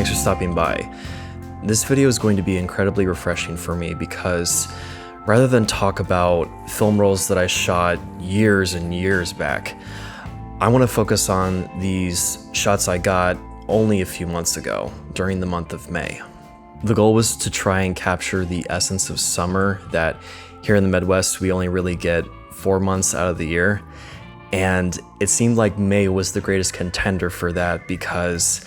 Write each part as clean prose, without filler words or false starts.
thanks for stopping by. This video is going to be incredibly refreshing for me because rather than talk about film rolls that I shot years and years back, I want to focus on these shots I got only a few months ago during the month of May. The goal was to try and capture the essence of summer that here in the Midwest we only really get 4 months out of the year. And it seemed like May was the greatest contender for that because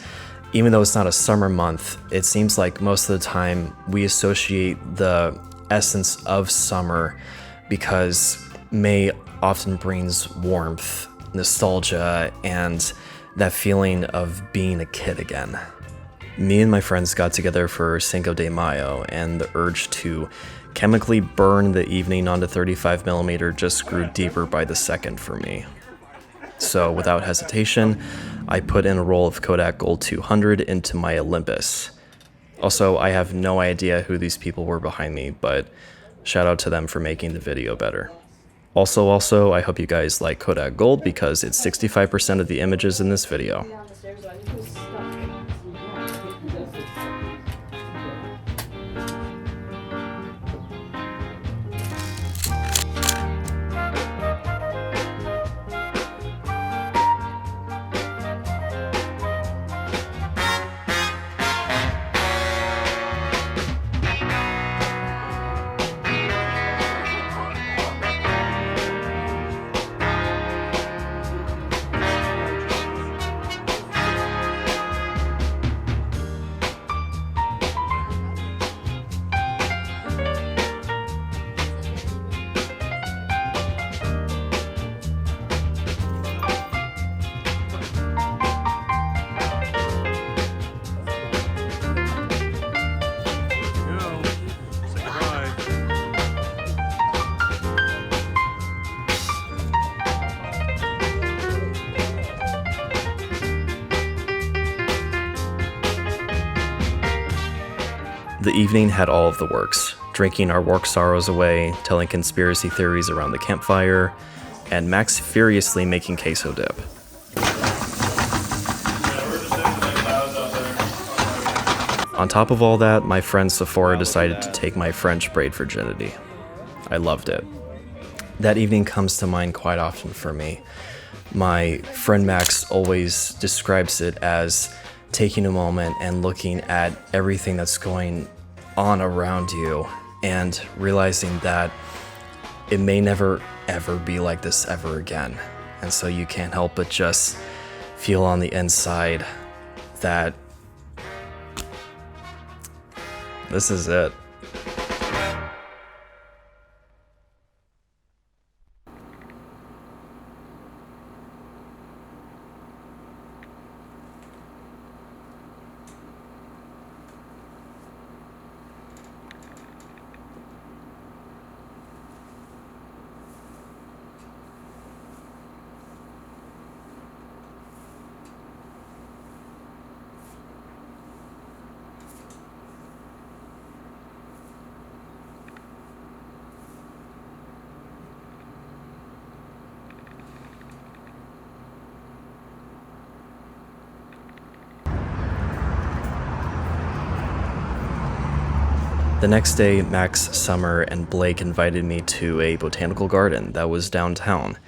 even though it's not a summer month, it seems like most of the time we associate the essence of summer because May often brings warmth, nostalgia, and that feeling of being a kid again. Me and my friends got together for Cinco de Mayo, and the urge to chemically burn the evening onto 35mm just grew deeper by the second for me. So without hesitation, I put in a roll of Kodak Gold 200 into my Olympus. Also, I have no idea who these people were behind me, but shout out to them for making the video better. Also, I hope you guys like Kodak Gold because it's 65% of the images in this video. The evening had all of the works, drinking our work sorrows away, telling conspiracy theories around the campfire, and Max furiously making queso dip. On top of all that, my friend Sephora decided to take my French braid virginity. I loved it. That evening comes to mind quite often for me. My friend Max always describes it as taking a moment and looking at everything that's going on around you and realizing that it may never ever be like this ever again. And so you can't help but just feel on the inside that this is it. The next day, Max, Summer, and Blake invited me to a botanical garden that was downtown,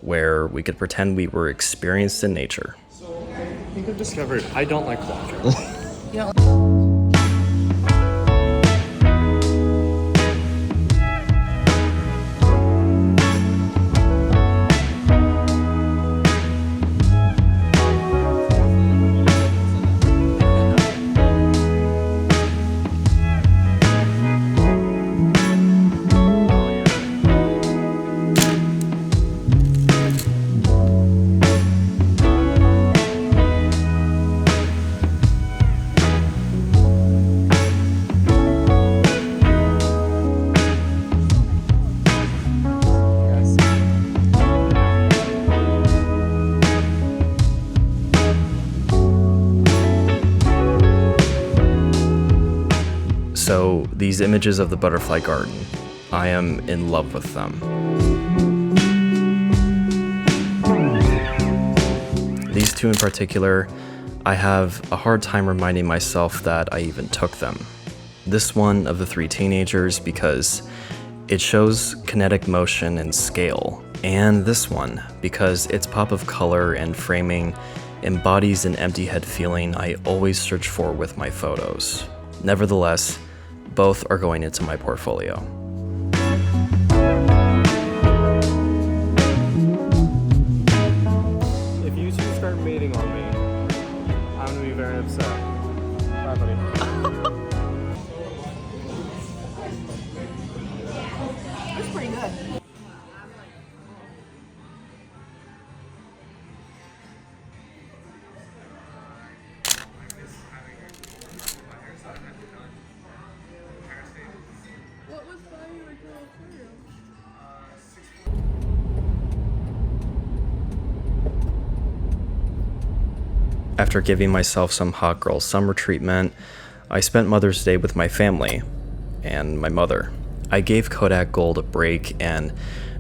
where we could pretend we were experienced in nature. So I think I've discovered I don't like water. Yeah. So these images of the butterfly garden, I am in love with them. These two in particular, I have a hard time reminding myself that I even took them. This one of the 3 teenagers because it shows kinetic motion and scale, and this one because its pop of color and framing embodies an empty head feeling I always search for with my photos. Nevertheless, both are going into my portfolio. If you two start mating on me, I'm gonna be very upset. Bye, buddy. That's pretty good. What was buying your aquarium? After giving myself some hot girl summer treatment, I spent Mother's Day with my family and my mother. I gave Kodak Gold a break and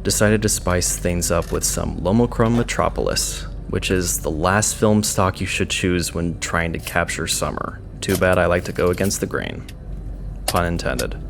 decided to spice things up with some Lomochrome Metropolis, which is the last film stock you should choose when trying to capture summer. Too bad I like to go against the grain. Pun intended.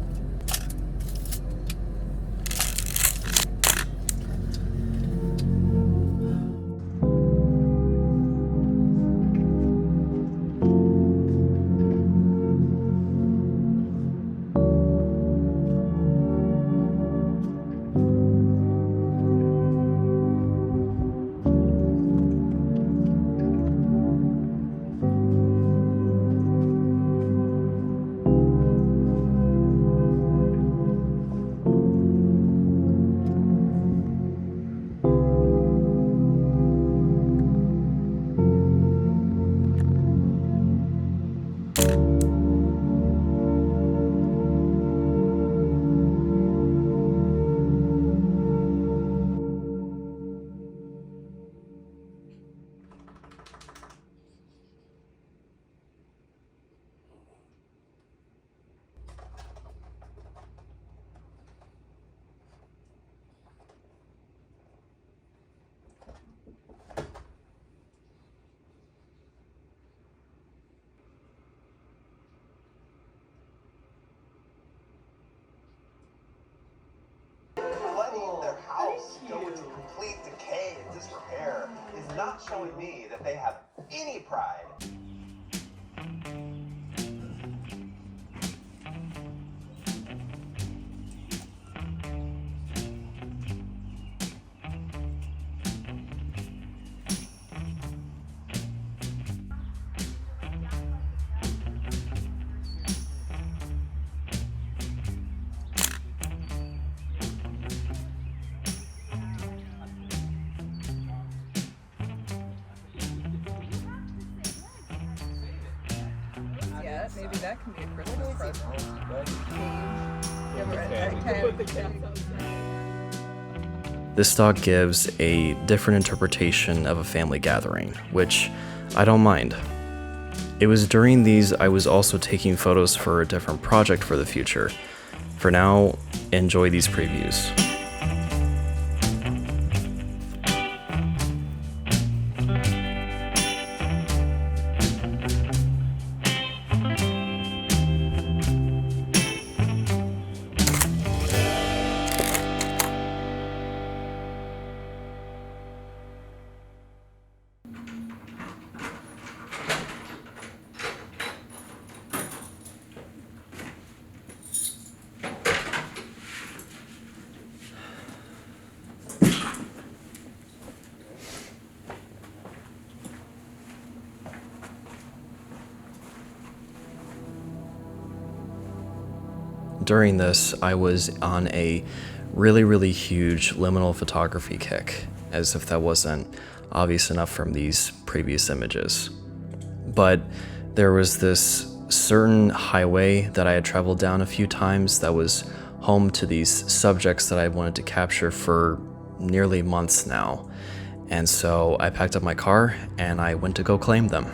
Letting their house go into complete decay and disrepair is not showing me that they have any pride. Yes, maybe that can be a Christmas present. This stock gives a different interpretation of a family gathering, which I don't mind. It was during these I was also taking photos for a different project for the future. For now, enjoy these previews. During this, I was on a really huge liminal photography kick, as if that wasn't obvious enough from these previous images. But there was this certain highway that I had traveled down a few times that was home to these subjects that I wanted to capture for nearly months now. And so I packed up my car and I went to go claim them.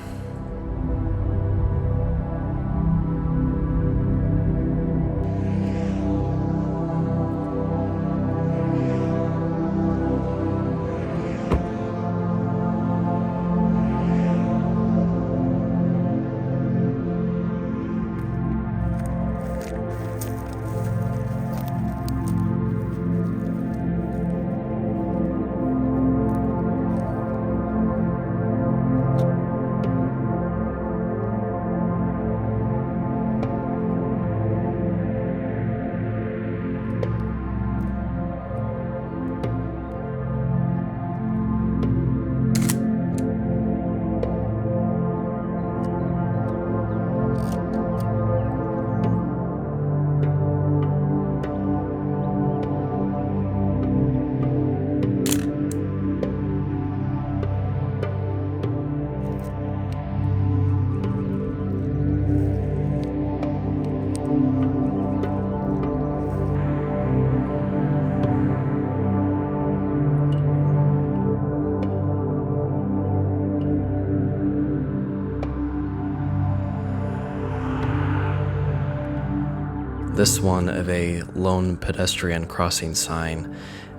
This one of a lone pedestrian crossing sign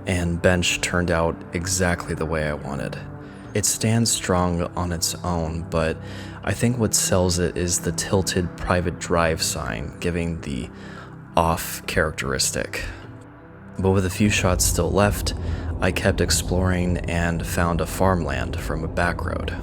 and bench turned out exactly the way I wanted. It stands strong on its own, but I think what sells it is the tilted private drive sign, giving the off characteristic. But with a few shots still left, I kept exploring and found a farmland from a back road.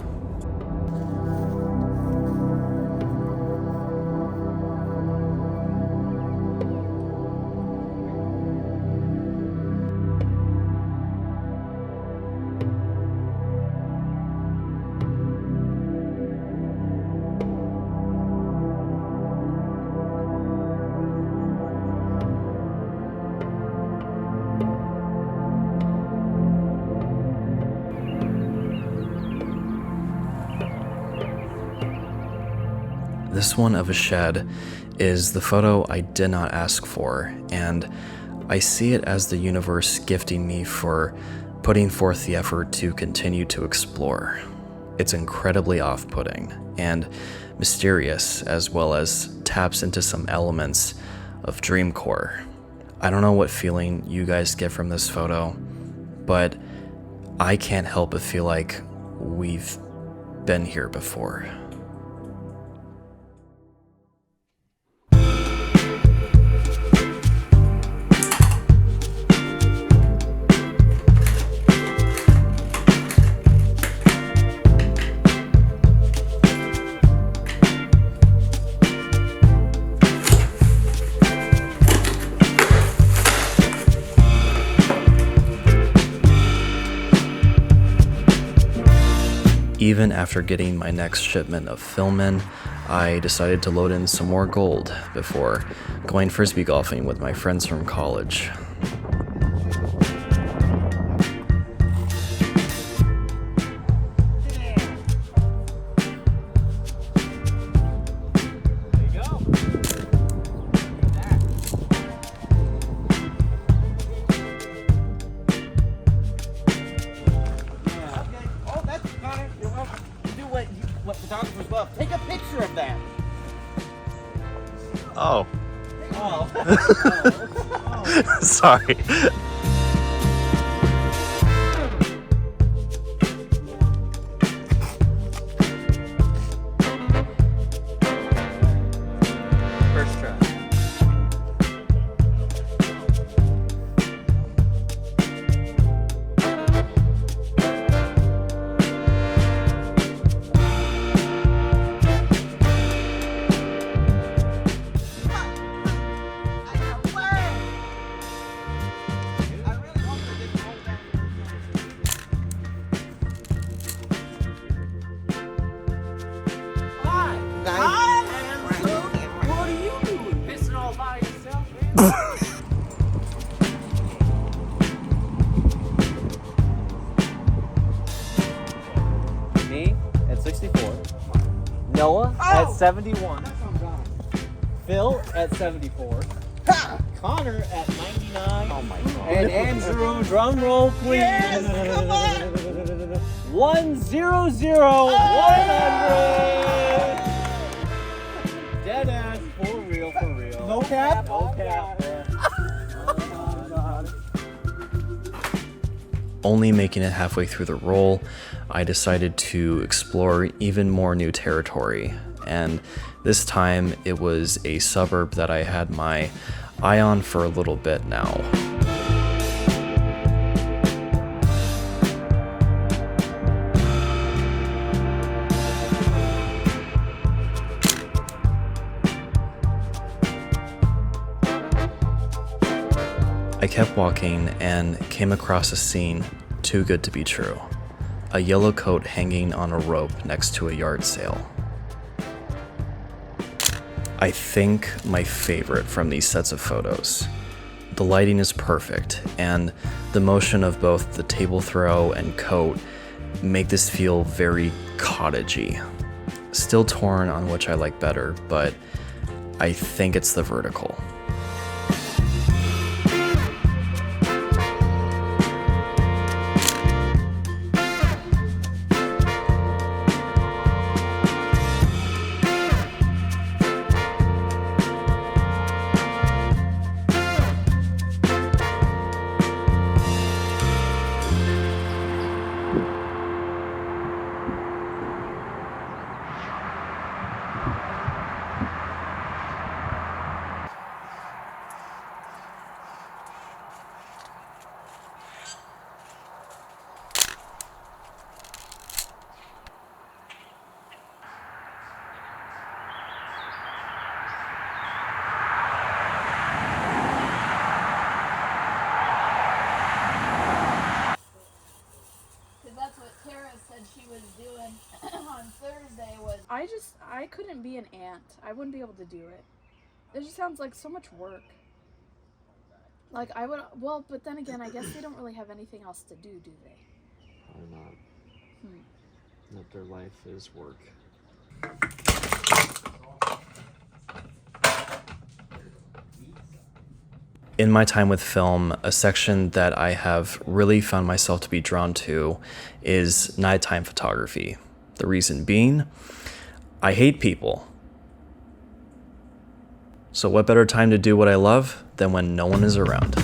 This one of a shed is the photo I did not ask for, and I see it as the universe gifting me for putting forth the effort to continue to explore. It's incredibly off-putting and mysterious, as well as taps into some elements of dreamcore. I don't know what feeling you guys get from this photo, but I can't help but feel like we've been here before. Even after getting my next shipment of film in, I decided to load in some more gold before going frisbee golfing with my friends from college. What photographers love. Take a picture of that. Oh. Oh. Sorry. First try. Me at 64. Noah at 71. Phil at 74. Connor at 99. Oh my God. And Andrew, drum roll please. Yes, come on. 100. 100. Dead ass, for real, for real. No cap? No cap. Only making it halfway through the roll, I decided to explore even more new territory, and this time it was a suburb that I had my eye on for a little bit now. I kept walking and came across a scene too good to be true. A yellow coat hanging on a rope next to a yard sale. I think my favorite from these sets of photos. The lighting is perfect, and the motion of both the table throw and coat make this feel very cottagey. Still torn on which I like better, but I think it's the vertical. I couldn't be an ant. I wouldn't be able to do it. It just sounds like so much work. Like, I would, well, but then again, I guess they don't really have anything else to do they? Probably not. That their life is work. In my time with film, a section that I have really found myself to be drawn to is nighttime photography. The reason being, I hate people. So what better time to do what I love than when no one is around?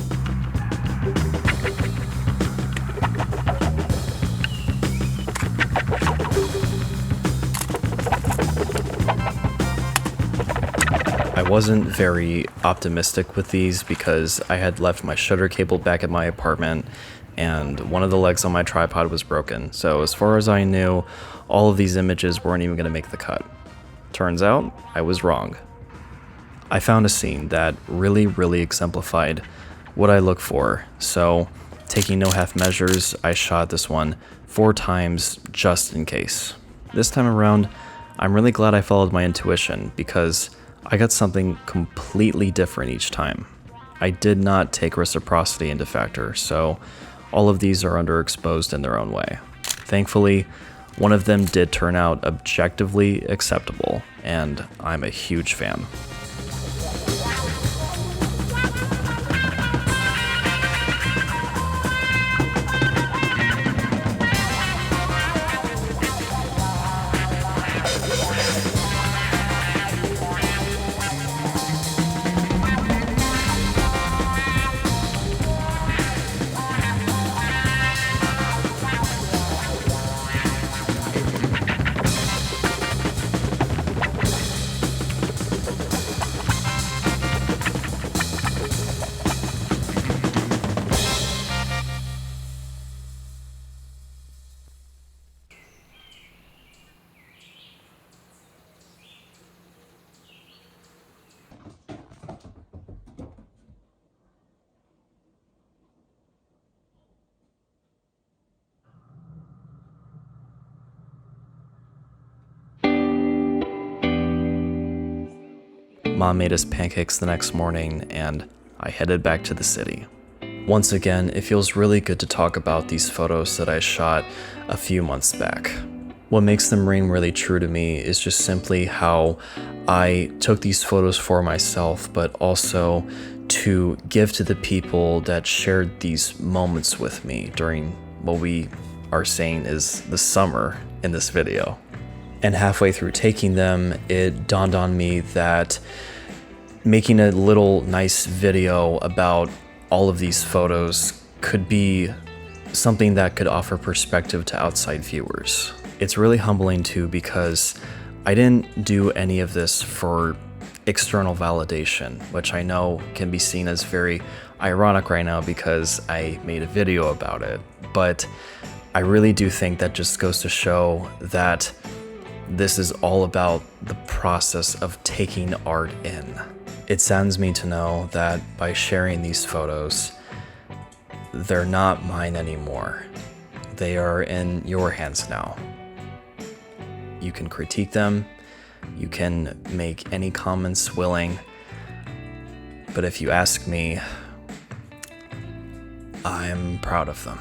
I wasn't very optimistic with these because I had left my shutter cable back at my apartment and one of the legs on my tripod was broken. So as far as I knew, all of these images weren't even going to make the cut. Turns out, I was wrong. I found a scene that really exemplified what I look for. So taking no half measures, I shot this one 4 times just in case. This time around, I'm really glad I followed my intuition because I got something completely different each time. I did not take reciprocity into factor, so all of these are underexposed in their own way. Thankfully, one of them did turn out objectively acceptable, and I'm a huge fan. Mom made us pancakes the next morning, and I headed back to the city. Once again, it feels really good to talk about these photos that I shot a few months back. What makes them ring really true to me is just simply how I took these photos for myself, but also to give to the people that shared these moments with me during what we are saying is the summer in this video. And halfway through taking them, it dawned on me that making a little nice video about all of these photos could be something that could offer perspective to outside viewers. It's really humbling too because I didn't do any of this for external validation, which I know can be seen as very ironic right now because I made a video about it. But I really do think that just goes to show that this is all about the process of taking art in. It saddens me to know that by sharing these photos, they're not mine anymore. They are in your hands now. You can critique them, you can make any comments willing, but if you ask me, I'm proud of them.